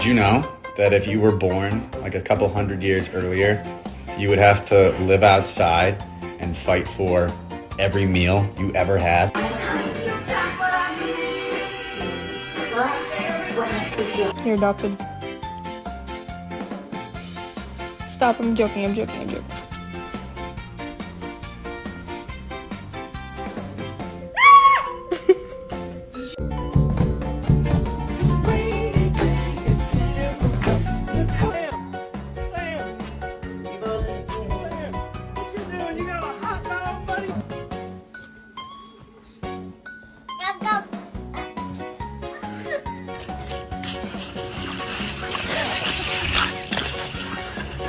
you know that if you were born like a couple hundred years earlier, you would have to live outside and fight for every meal you ever had? You're adopted. Stop, I'm joking, I'm joking, I'm joking.